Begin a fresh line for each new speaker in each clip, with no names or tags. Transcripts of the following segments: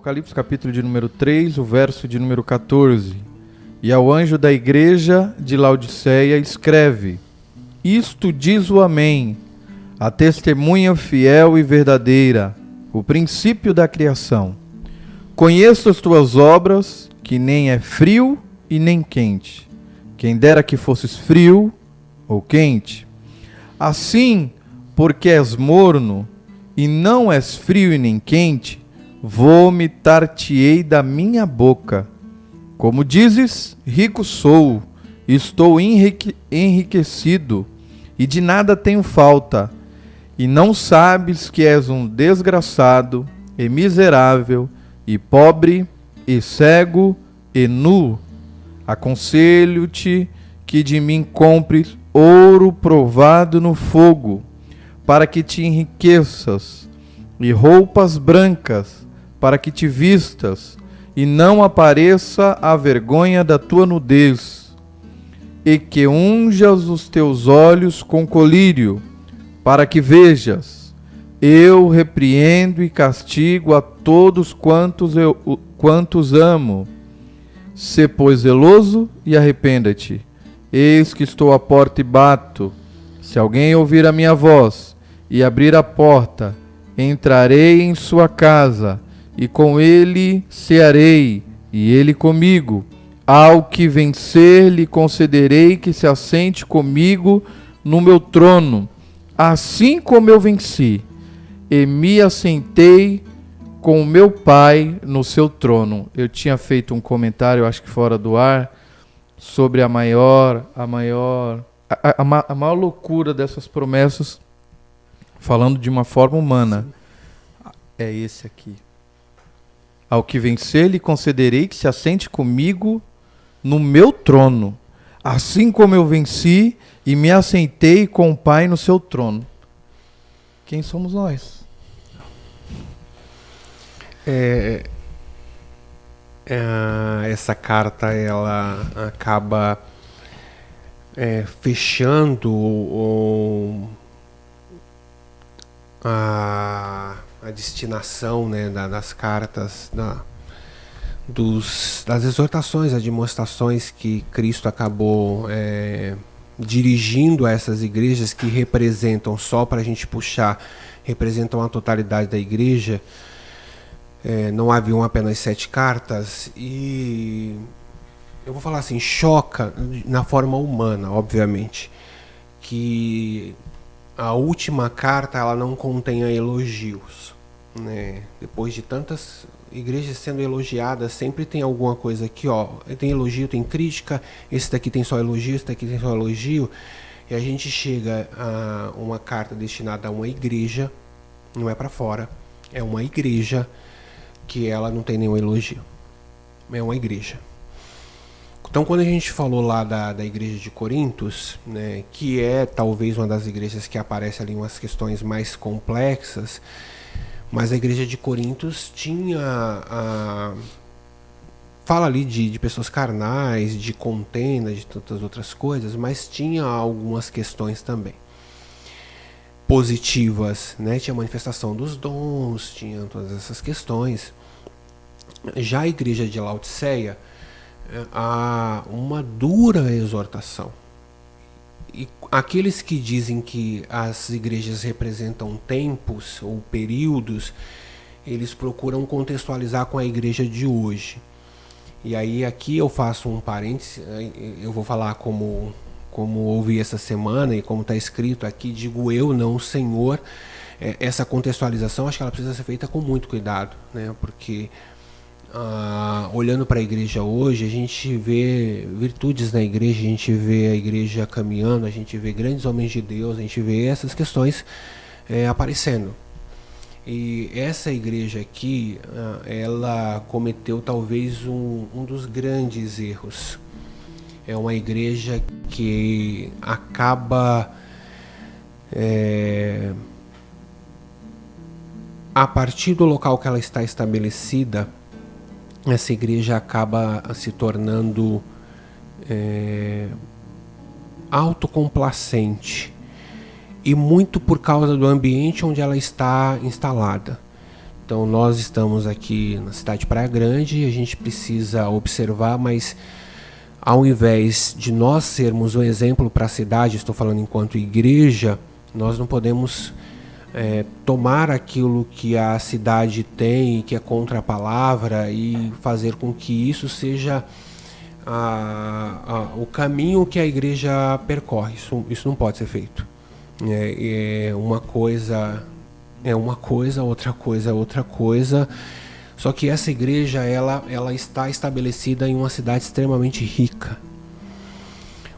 Apocalipse, capítulo de número 3, o verso de número 14. E ao anjo da igreja de Laodiceia escreve: Isto diz o Amém, a testemunha fiel e verdadeira, o princípio da criação. Conheço as tuas obras, que nem é frio e nem quente. Quem dera que fosses frio ou quente. Assim, porque és morno e não és frio e nem quente, vomitar-te-ei da minha boca. Como dizes, rico sou, estou enriquecido, e de nada tenho falta, e não sabes que és um desgraçado, e miserável, e pobre, e cego, e nu. Aconselho-te que de mim compres ouro provado no fogo, para que te enriqueças, e roupas brancas, para que te vistas, e não apareça a vergonha da tua nudez, e que unjas os teus olhos com colírio, para que vejas. Eu repreendo e castigo a todos quantos amo. Sê, pois, zeloso e arrependa-te. Eis que estou à porta e bato. Se alguém ouvir a minha voz e abrir a porta, entrarei em sua casa, e com ele cearei, e ele comigo. Ao que vencer, lhe concederei que se assente comigo no meu trono, assim como eu venci, e me assentei com o meu Pai no seu trono. Eu tinha feito um comentário, acho que fora do ar, sobre a maior loucura dessas promessas, falando de uma forma humana. É esse aqui. Ao que vencer, lhe concederei que se assente comigo no meu trono, assim como eu venci e me assentei com o Pai no seu trono. Quem somos nós?
Essa carta ela acaba fechando a destinação, né, das cartas, das exortações, admoestações que Cristo acabou dirigindo a essas igrejas, que representam, só para a gente puxar, representam a totalidade da igreja. Não haviam apenas 7 cartas, e eu vou falar assim, choca na forma humana, obviamente, que a última carta ela não contenha elogios, né? Depois de tantas igrejas sendo elogiadas, sempre tem alguma coisa aqui, ó, tem elogio, tem crítica, esse daqui tem só elogio, esse daqui tem só elogio, e a gente chega a uma carta destinada a uma igreja, não é para fora, é uma igreja que ela não tem nenhum elogio, é uma igreja. Então, quando a gente falou lá da igreja de Corintos, né, que é talvez uma das igrejas que aparece ali umas questões mais complexas, mas a igreja de Corintos tinha fala ali de pessoas carnais, de contenda, de tantas outras coisas, mas tinha algumas questões também positivas, né? Tinha manifestação dos dons, tinha todas essas questões. Já a igreja de Laodiceia, há uma dura exortação. E aqueles que dizem que as igrejas representam tempos ou períodos, eles procuram contextualizar com a igreja de hoje. E aí aqui eu faço um parêntese, eu vou falar como ouvi essa semana e como está escrito aqui, digo eu, não o Senhor. Essa contextualização, acho que ela precisa ser feita com muito cuidado, né? Porque olhando para a igreja hoje, a gente vê virtudes na igreja, a gente vê a igreja caminhando, a gente vê grandes homens de Deus, a gente vê essas questões aparecendo. E essa igreja aqui, ela cometeu talvez um dos grandes erros. É uma igreja que acaba, a partir do local que ela está estabelecida, essa igreja acaba se tornando autocomplacente, e muito por causa do ambiente onde ela está instalada. Então nós estamos aqui na cidade de Praia Grande e a gente precisa observar, mas ao invés de nós sermos um exemplo para a cidade, estou falando enquanto igreja, nós não podemos tomar aquilo que a cidade tem, que é contra a palavra, e fazer com que isso seja o caminho que a igreja percorre. Isso não pode ser feito. Uma coisa é uma coisa, outra coisa é outra coisa. Só que essa igreja ela está estabelecida em uma cidade extremamente rica.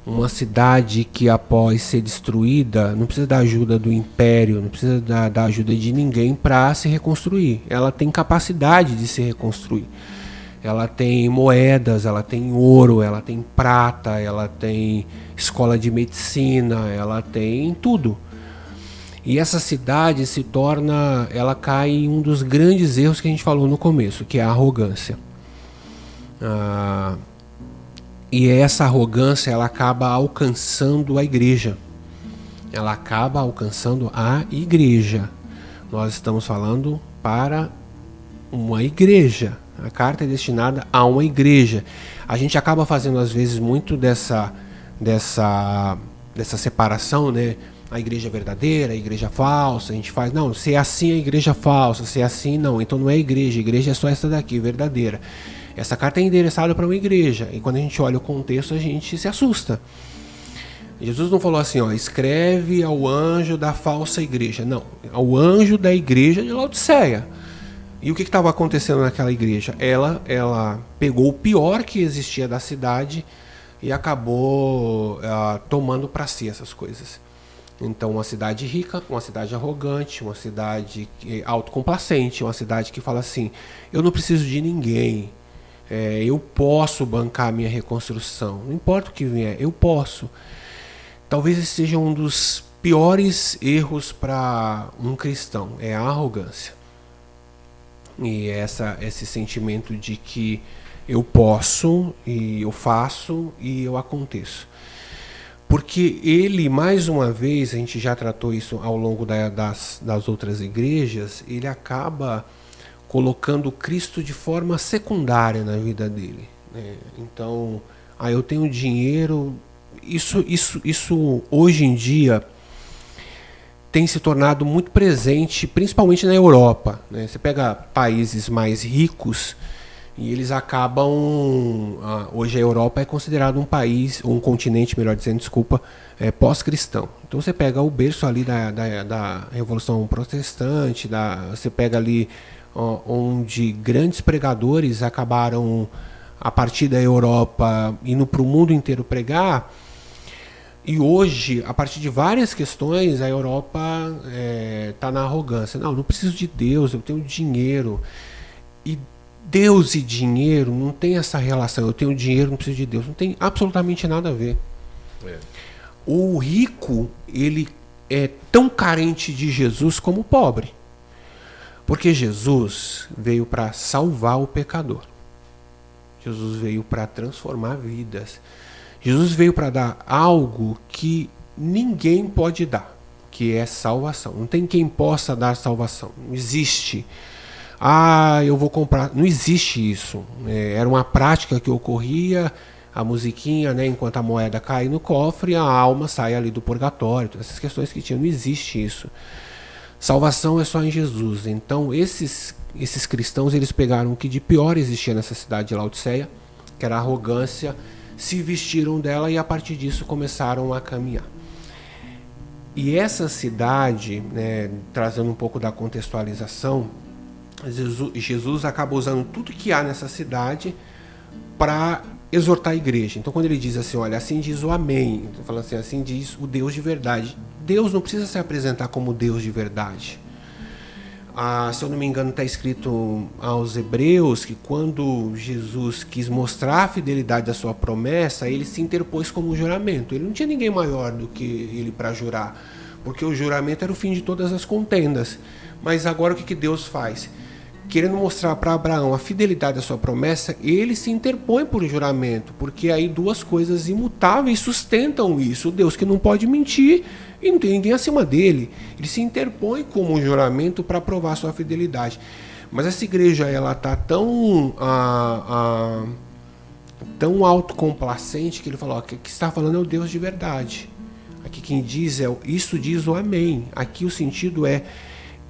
Uma cidade que, após ser destruída, não precisa da ajuda do império, não precisa da ajuda de ninguém para se reconstruir. Ela tem capacidade de se reconstruir. Ela tem moedas, ela tem ouro, ela tem prata, ela tem escola de medicina, ela tem tudo. E essa cidade ela cai em um dos grandes erros que a gente falou no começo, que é a arrogância. E essa arrogância, ela acaba alcançando a igreja. Ela acaba alcançando a igreja. Nós estamos falando para uma igreja. A carta é destinada a uma igreja. A gente acaba fazendo, às vezes, muito dessa separação, né? A igreja verdadeira, a igreja falsa. A gente faz, não, se é assim a igreja falsa, se é assim não, então não é igreja. A igreja é só essa daqui, verdadeira. Essa carta é endereçada para uma igreja. E quando a gente olha o contexto, a gente se assusta. Jesus não falou assim, escreve ao anjo da falsa igreja. Não, ao anjo da igreja de Laodiceia. E o que estava acontecendo naquela igreja? Ela pegou o pior que existia da cidade e acabou tomando para si essas coisas. Então, uma cidade rica, uma cidade arrogante, uma cidade autocomplacente, uma cidade que fala assim, eu não preciso de ninguém, eu posso bancar a minha reconstrução, não importa o que vier, eu posso. Talvez esse seja um dos piores erros para um cristão, é a arrogância. E esse sentimento de que eu posso, e eu faço, e eu aconteço. Porque ele, mais uma vez, a gente já tratou isso ao longo das outras igrejas, ele acaba colocando Cristo de forma secundária na vida dele, né? Então, eu tenho dinheiro, isso hoje em dia tem se tornado muito presente, principalmente na Europa, né? Você pega países mais ricos e eles acabam... hoje a Europa é considerado um país, ou um continente, melhor dizendo, pós-cristão. Então você pega o berço ali da Revolução Protestante, você pega ali onde grandes pregadores acabaram, a partir da Europa, indo para o mundo inteiro pregar. E hoje, a partir de várias questões, a Europa está na arrogância. Não preciso de Deus, eu tenho dinheiro. E Deus e dinheiro não tem essa relação. Eu tenho dinheiro, não preciso de Deus. Não tem absolutamente nada a ver. O rico, ele é tão carente de Jesus como o pobre. Porque Jesus veio para salvar o pecador. Jesus veio para transformar vidas. Jesus veio para dar algo que ninguém pode dar, que é salvação. Não tem quem possa dar salvação. Não existe. Eu vou comprar. Não existe isso. Era uma prática que ocorria, a musiquinha, né, enquanto a moeda cai no cofre, a alma sai ali do purgatório. Todas essas questões que tinham. Não existe isso. Salvação é só em Jesus. Então esses cristãos, eles pegaram o que de pior existia nessa cidade de Laodiceia, que era a arrogância, se vestiram dela e a partir disso começaram a caminhar. E essa cidade, né, trazendo um pouco da contextualização, Jesus acaba usando tudo que há nessa cidade para exortar a igreja. Então quando ele diz assim, olha, assim diz o Amém, então, falando assim diz o Deus de verdade. Deus não precisa se apresentar como Deus de verdade. Se eu não me engano, está escrito aos Hebreus que quando Jesus quis mostrar a fidelidade da sua promessa, ele se interpôs como juramento. Ele não tinha ninguém maior do que ele para jurar, porque o juramento era o fim de todas as contendas. Mas agora o que Deus faz? Querendo mostrar para Abraão a fidelidade da sua promessa, ele se interpõe por juramento, porque aí duas coisas imutáveis sustentam isso. O Deus que não pode mentir e não tem ninguém acima dele. Ele se interpõe como um juramento para provar sua fidelidade. Mas essa igreja, ela tá tão tão autocomplacente que ele falou, que está falando é o Deus de verdade. Aqui quem diz é isso diz o amém. Aqui o sentido é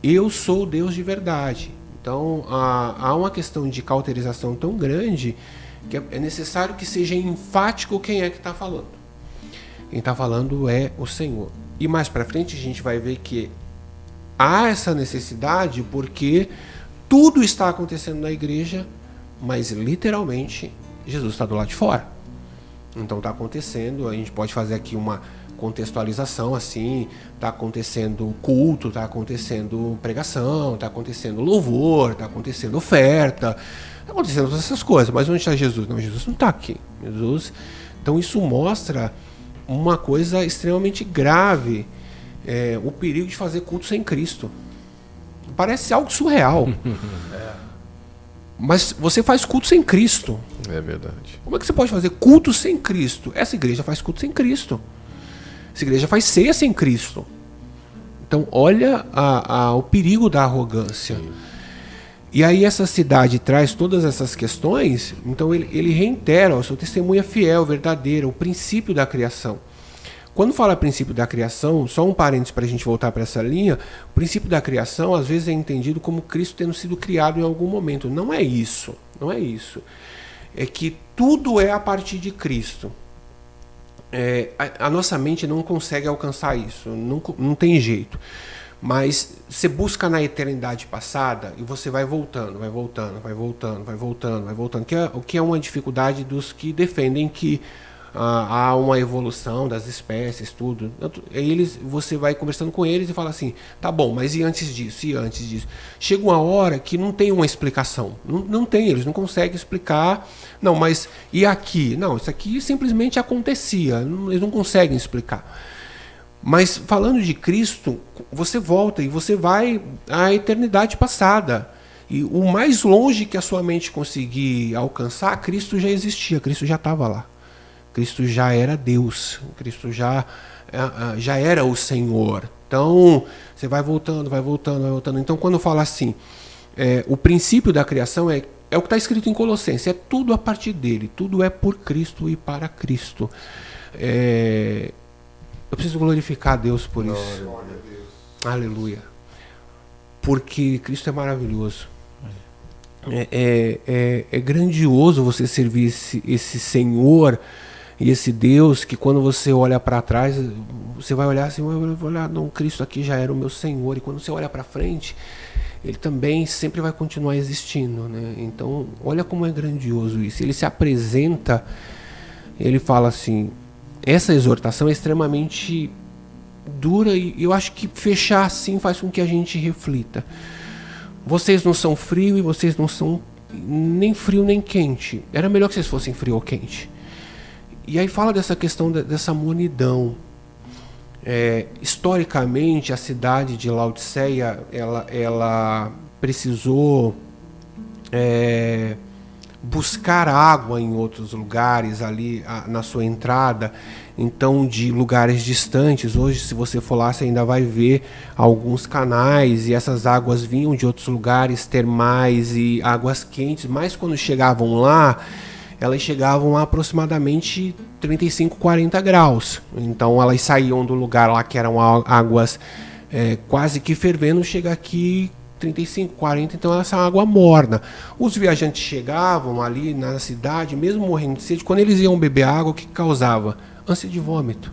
eu sou o Deus de verdade. Então há uma questão de cauterização tão grande que é necessário que seja enfático quem é que está falando. Quem está falando é o Senhor. E mais para frente a gente vai ver que há essa necessidade porque tudo está acontecendo na igreja, mas literalmente Jesus está do lado de fora. Então está acontecendo, a gente pode fazer aqui uma contextualização assim, está acontecendo culto, está acontecendo pregação, está acontecendo louvor, está acontecendo oferta, está acontecendo todas essas coisas, mas onde está Jesus? Não, Jesus não está aqui. Então isso mostra uma coisa extremamente grave, o perigo de fazer culto sem Cristo. Parece algo surreal. Mas você faz culto sem Cristo.
É verdade.
Como é que você pode fazer culto sem Cristo? Essa igreja faz culto sem Cristo. Essa igreja faz ceia sem Cristo. Então olha o perigo da arrogância. Sim. E aí essa cidade traz todas essas questões, então ele reitera, o seu testemunho é fiel, verdadeiro, o princípio da criação. Quando fala princípio da criação, só um parênteses para a gente voltar para essa linha, o princípio da criação às vezes é entendido como Cristo tendo sido criado em algum momento. Não é isso, não é isso. É que tudo é a partir de Cristo. A nossa mente não consegue alcançar isso, não tem jeito. Mas você busca na eternidade passada e você vai voltando, o que é uma dificuldade dos que defendem que há uma evolução das espécies, tudo. Você vai conversando com eles e fala assim, tá bom, mas e antes disso? Chega uma hora que não tem uma explicação. Não tem, eles não conseguem explicar. Não, mas e aqui? Não, isso aqui simplesmente acontecia. Eles não conseguem explicar. Mas falando de Cristo, você volta e você vai à eternidade passada. E o mais longe que a sua mente conseguir alcançar, Cristo já existia, Cristo já estava lá. Cristo já era Deus, Cristo já era o Senhor. Então, você vai voltando. Então, quando fala assim, o princípio da criação é o que está escrito em Colossenses, é tudo a partir dele, tudo é por Cristo e para Cristo. Eu preciso glorificar a Deus por isso.
Glória a Deus.
Aleluia. Porque Cristo é maravilhoso. É grandioso você servir esse Senhor e esse Deus que quando você olha para trás, você vai olhar assim, não, Cristo aqui já era o meu Senhor. E quando você olha para frente, ele também sempre vai continuar existindo, né? Então, olha como é grandioso isso. Ele se apresenta, ele fala assim, essa exortação é extremamente dura e eu acho que fechar assim faz com que a gente reflita. Vocês não são frio e vocês não são nem frio nem quente. Era melhor que vocês fossem frio ou quente. E aí fala dessa questão dessa monidão. Historicamente, a cidade de Laodiceia, ela precisou buscar água em outros lugares ali na sua entrada, então de lugares distantes. Hoje, se você for lá, você ainda vai ver alguns canais e essas águas vinham de outros lugares termais e águas quentes, mas quando chegavam lá, elas chegavam a aproximadamente 35, 40 graus. Então elas saíam do lugar lá que eram águas quase que fervendo, chega aqui 35, 40, então essa água morna. Os viajantes chegavam ali na cidade, mesmo morrendo de sede, quando eles iam beber água, o que causava? Ânsia de vômito.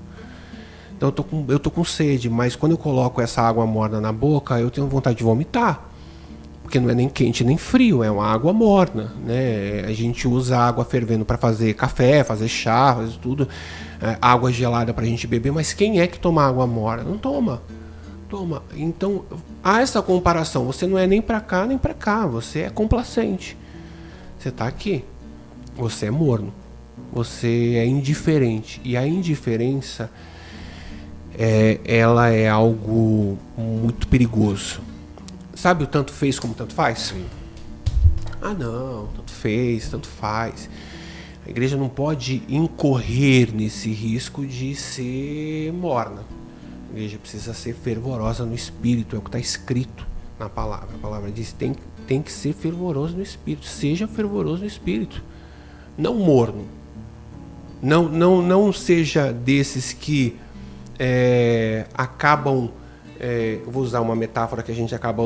Então eu tô com sede, mas quando eu coloco essa água morna na boca, eu tenho vontade de vomitar. Porque não é nem quente nem frio, é uma água morna, né? A gente usa água fervendo para fazer café, fazer chá, fazer tudo, água gelada para a gente beber, mas quem é que toma água morna? Não toma. Então há essa comparação, você não é nem para cá nem para cá, você é complacente, você está aqui, você é morno, você é indiferente, e a indiferença ela é algo muito perigoso. Sabe o tanto fez como tanto faz? Sim. Não, tanto fez, tanto faz. A igreja não pode incorrer nesse risco de ser morna. A igreja precisa ser fervorosa no espírito, é o que está escrito na palavra. A palavra diz, tem que ser fervoroso no Espírito. Seja fervoroso no Espírito, não morno. Não seja desses que acabam... eu vou usar uma metáfora que a gente acaba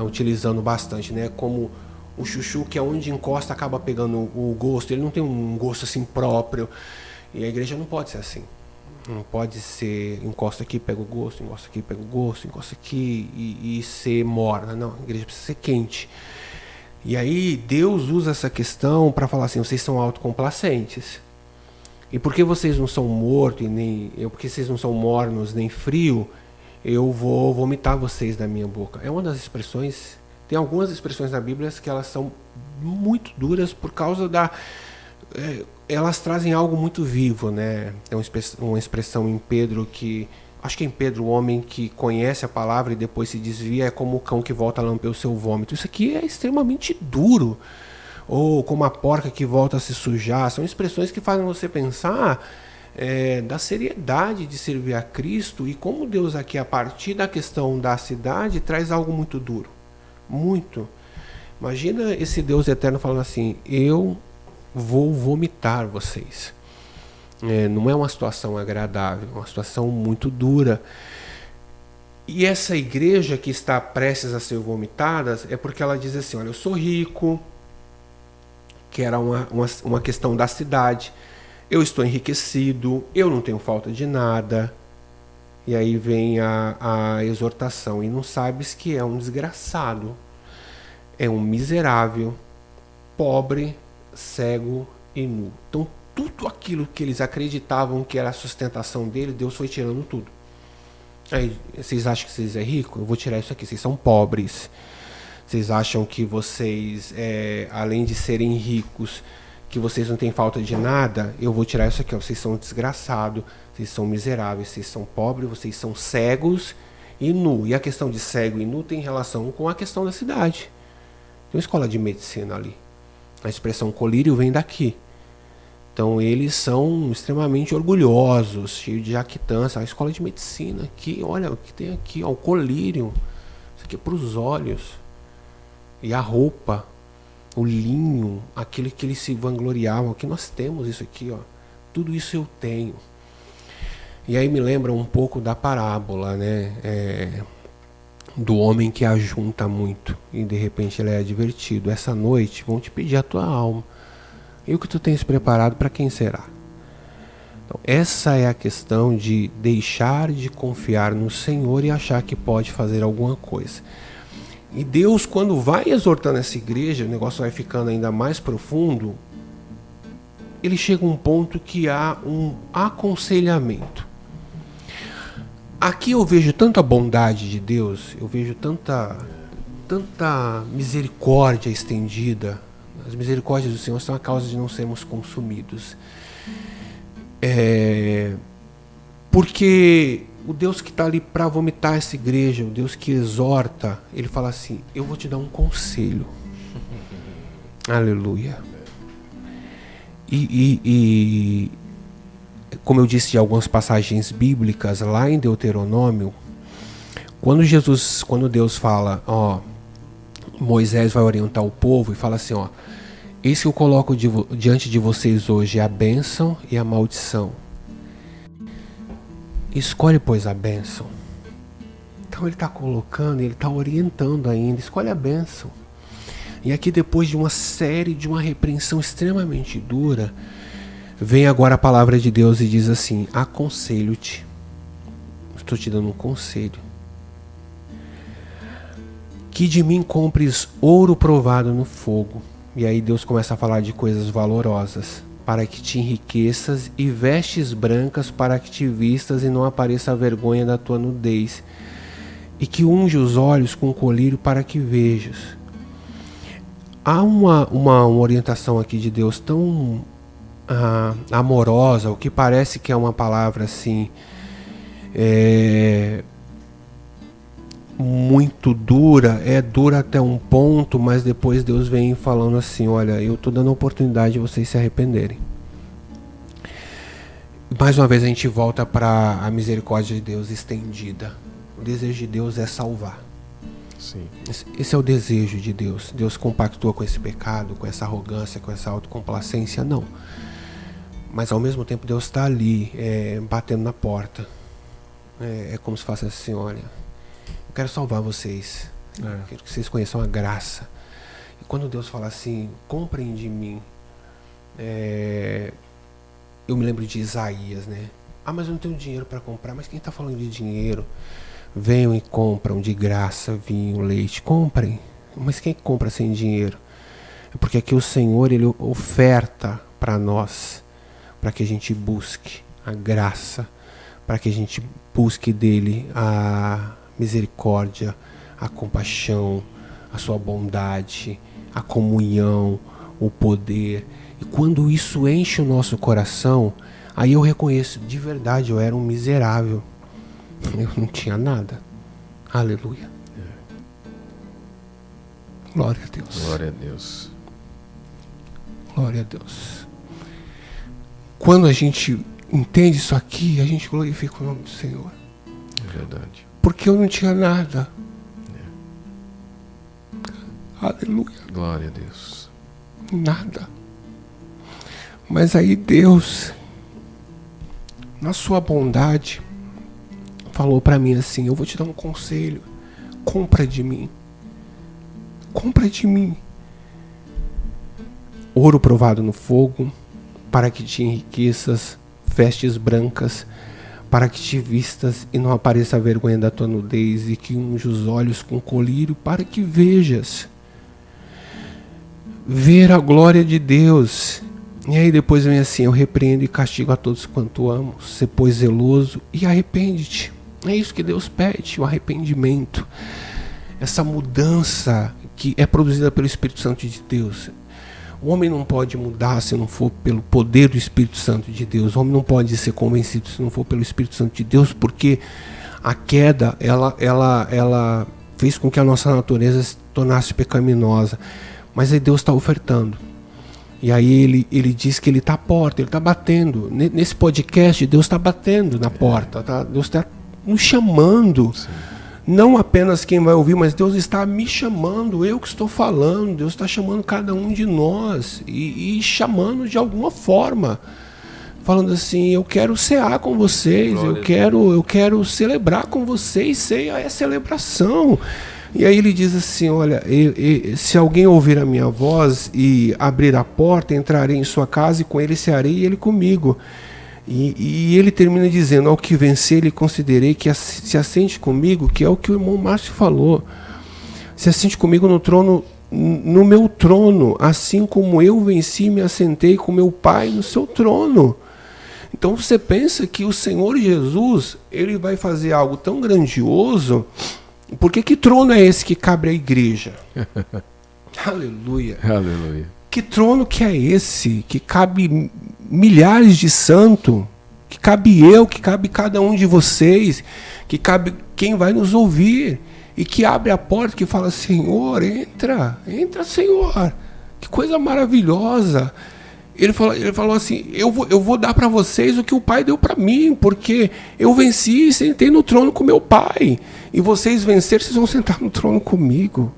utilizando bastante, né? Como o chuchu, que é onde encosta acaba pegando o gosto. Ele não tem um gosto assim próprio. E a igreja não pode ser assim. Não pode ser encosta aqui, pega o gosto, encosta aqui, pega o gosto, encosta aqui e ser morna. Não, a igreja precisa ser quente. E aí Deus usa essa questão para falar assim: vocês são autocomplacentes. E porque vocês não são mortos, porque vocês não são mornos nem frio, eu vou vomitar vocês da minha boca. É uma das expressões. Tem algumas expressões na Bíblia que elas são muito duras por causa da... elas trazem algo muito vivo, né? Tem uma expressão em Pedro que... Acho que em Pedro, o homem que conhece a palavra e depois se desvia é como o cão que volta a lamber o seu vômito. Isso aqui é extremamente duro. Ou como a porca que volta a se sujar. São expressões que fazem você pensar da seriedade de servir a Cristo e como Deus aqui, a partir da questão da cidade, traz algo muito duro. Muito. Imagina esse Deus eterno falando assim: eu vou vomitar vocês. Não é uma situação agradável, é uma situação muito dura. E essa igreja que está prestes a ser vomitada é porque ela diz assim: olha, eu sou rico, que era uma questão da cidade, eu estou enriquecido, eu não tenho falta de nada. E aí vem a exortação: e não sabes que é um desgraçado, é um miserável, pobre, cego e nu. Então tudo aquilo que eles acreditavam que era a sustentação dele, Deus foi tirando tudo. Aí, vocês acham que vocês é rico? Eu vou tirar isso aqui, vocês são pobres. Vocês acham que vocês, além de serem ricos, que vocês não têm falta de nada? Eu vou tirar isso aqui, ó. Vocês são desgraçados, vocês são miseráveis, vocês são pobres, vocês são cegos e nu. E a questão de cego e nu tem relação com a questão da cidade. Tem uma escola de medicina ali. A expressão colírio vem daqui. Então eles são extremamente orgulhosos, cheios de jactância. A escola de medicina aqui, olha o que tem aqui, ó, o colírio. Isso aqui é para os olhos. E a roupa, o linho, aquele que eles se vangloriavam. Aqui nós temos isso aqui, ó. Tudo isso eu tenho. E aí me lembra um pouco da parábola, né? Do homem que ajunta muito e de repente ele é advertido: essa noite vão te pedir a tua alma, e o que tu tens preparado, para quem será? Então, essa é a questão de deixar de confiar no Senhor e achar que pode fazer alguma coisa. E Deus, quando vai exortando essa igreja, o negócio vai ficando ainda mais profundo. Ele chega a um ponto que há um aconselhamento. Aqui eu vejo tanta bondade de Deus, eu vejo tanta misericórdia estendida. As misericórdias do Senhor são a causa de não sermos consumidos. Porque o Deus que está ali para vomitar essa igreja, o Deus que exorta, ele fala assim: eu vou te dar um conselho. Aleluia. E como eu disse de algumas passagens bíblicas, lá em Deuteronômio, quando Deus fala, ó, Moisés vai orientar o povo e fala assim, ó: eis que eu coloco diante de vocês hoje a bênção e a maldição. Escolhe, pois, a bênção. Então ele está colocando, ele está orientando ainda. Escolhe a bênção. E aqui, depois de uma repreensão extremamente dura, vem agora a palavra de Deus e diz assim: aconselho-te. Estou te dando um conselho. Que de mim compres ouro provado no fogo. E aí Deus começa a falar de coisas valorosas. Para que te enriqueças, e vestes brancas para que te vistas e não apareça a vergonha da tua nudez. E que unge os olhos com colírio para que vejas. Há uma orientação aqui de Deus tão amorosa, o que parece que é uma palavra assim muito dura, dura até um ponto, mas depois Deus vem falando assim: olha, eu estou dando a oportunidade de vocês se arrependerem. Mais uma vez a gente volta para a misericórdia de Deus estendida. O desejo de Deus é salvar.
Sim.
Esse é o desejo de Deus. Deus compactua com esse pecado, com essa arrogância, com essa autocomplacência? Não. Mas ao mesmo tempo Deus está ali, batendo na porta. É como se fosse assim, olha, eu quero salvar vocês. Quero que vocês conheçam a graça. E quando Deus fala assim, comprem de mim, eu me lembro de Isaías, né? Ah, mas eu não tenho dinheiro para comprar. Mas quem está falando de dinheiro? Venham e compram de graça vinho, leite. Comprem. Mas quem compra sem dinheiro? É porque aqui o Senhor, Ele oferta para nós, para que a gente busque a graça, para que a gente busque dele a misericórdia, a compaixão, a sua bondade, a comunhão, o poder. E quando isso enche o nosso coração, aí eu reconheço, de verdade, eu era um miserável. Eu não tinha nada. Aleluia. Glória a Deus.
Glória a Deus.
Glória a Deus. Quando a gente entende isso aqui, a gente glorifica o nome do Senhor.
É verdade.
Porque eu não tinha nada. Aleluia.
Glória a Deus.
Nada. Mas aí Deus, na sua bondade, falou para mim assim, eu vou te dar um conselho. Compra de mim. Compra de mim. Ouro provado no fogo, para que te enriqueças, vestes brancas, para que te vistas e não apareça a vergonha da tua nudez, e que unja os olhos com colírio, para que vejas. Ver a glória de Deus. E aí depois vem assim, eu repreendo e castigo a todos quanto amo, ser pois zeloso e arrepende-te. É isso que Deus pede, o arrependimento. Essa mudança que é produzida pelo Espírito Santo de Deus. O homem não pode mudar se não for pelo poder do Espírito Santo de Deus. O homem não pode ser convencido se não for pelo Espírito Santo de Deus, porque a queda, ela fez com que a nossa natureza se tornasse pecaminosa. Mas aí Deus está ofertando. E aí ele diz que ele está à porta, ele está batendo. Nesse podcast, Deus está batendo na porta. Tá? Deus está nos chamando. Sim. Não apenas quem vai ouvir, mas Deus está me chamando, eu que estou falando. Deus está chamando cada um de nós e chamando de alguma forma. Falando assim, eu quero cear com vocês, eu quero celebrar com vocês, ceia é celebração. E aí ele diz assim, olha, se alguém ouvir a minha voz e abrir a porta, entrarei em sua casa e com ele cearei e ele comigo. E ele termina dizendo, ao que vencer, ele considerei que se assente comigo, que é o que o irmão Márcio falou. Se assente comigo no trono, no meu trono, assim como eu venci e me assentei com meu Pai no seu trono. Então você pensa que o Senhor Jesus, ele vai fazer algo tão grandioso, porque que trono é esse que cabe à igreja? Aleluia.
Aleluia.
Que trono que é esse, que cabe milhares de santos, que cabe eu, que cabe cada um de vocês, que cabe quem vai nos ouvir, e que abre a porta, que fala, Senhor, entra, Senhor, que coisa maravilhosa. Ele falou assim, eu vou dar para vocês o que o Pai deu para mim, porque eu venci e sentei no trono com meu Pai, e vocês venceram, vocês vão sentar no trono comigo.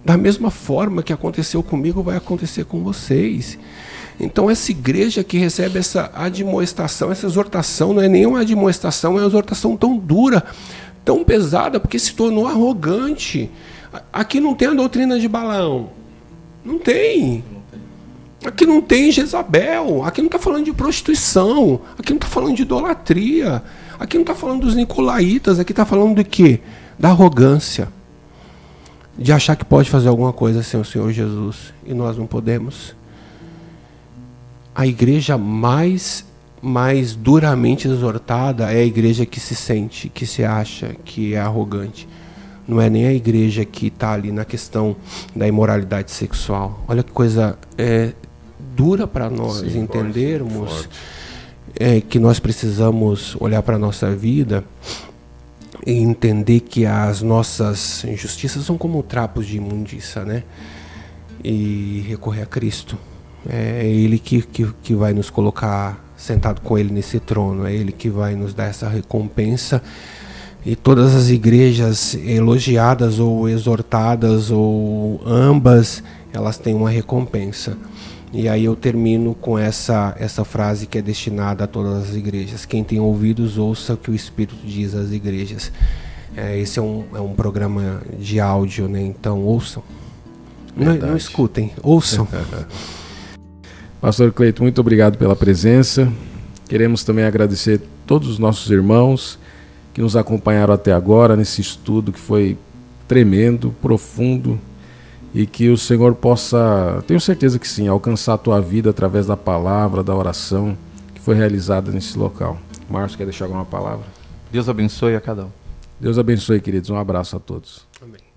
Da mesma forma que aconteceu comigo, vai acontecer com vocês. Então essa igreja que recebe essa admoestação, essa exortação, não é nenhuma admoestação, é uma exortação tão dura, tão pesada, porque se tornou arrogante. Aqui não tem a doutrina de Balaão. Não tem. Aqui não tem Jezabel. Aqui não está falando de prostituição. Aqui não está falando de idolatria. Aqui não está falando dos nicolaítas. Aqui está falando do quê? Da arrogância. De achar que pode fazer alguma coisa sem o Senhor Jesus. E nós não podemos. A igreja mais duramente exortada é a igreja que se sente, que se acha, que é arrogante. Não é nem a igreja que está ali na questão da imoralidade sexual. Olha que coisa dura para nós entendermos. Que nós precisamos olhar para a nossa vida e entender que as nossas injustiças são como trapos de imundícia, né? E recorrer a Cristo. É Ele que vai nos colocar sentado com Ele nesse trono. É Ele que vai nos dar essa recompensa E todas as igrejas elogiadas ou exortadas, ou ambas, elas têm uma recompensa. E aí eu termino com essa frase que é destinada a todas as igrejas. Quem tem ouvidos, ouça o que o Espírito diz às igrejas. Esse é um programa de áudio, né? Então ouçam. Não escutem, ouçam.
Pastor Cleiton, muito obrigado pela presença. Queremos também agradecer todos os nossos irmãos que nos acompanharam até agora nesse estudo que foi tremendo, profundo, e que o Senhor possa, tenho certeza que sim, alcançar a tua vida através da palavra, da oração que foi realizada nesse local. Márcio, quer deixar alguma palavra?
Deus abençoe a cada um.
Deus abençoe, queridos. Um abraço a todos.
Amém.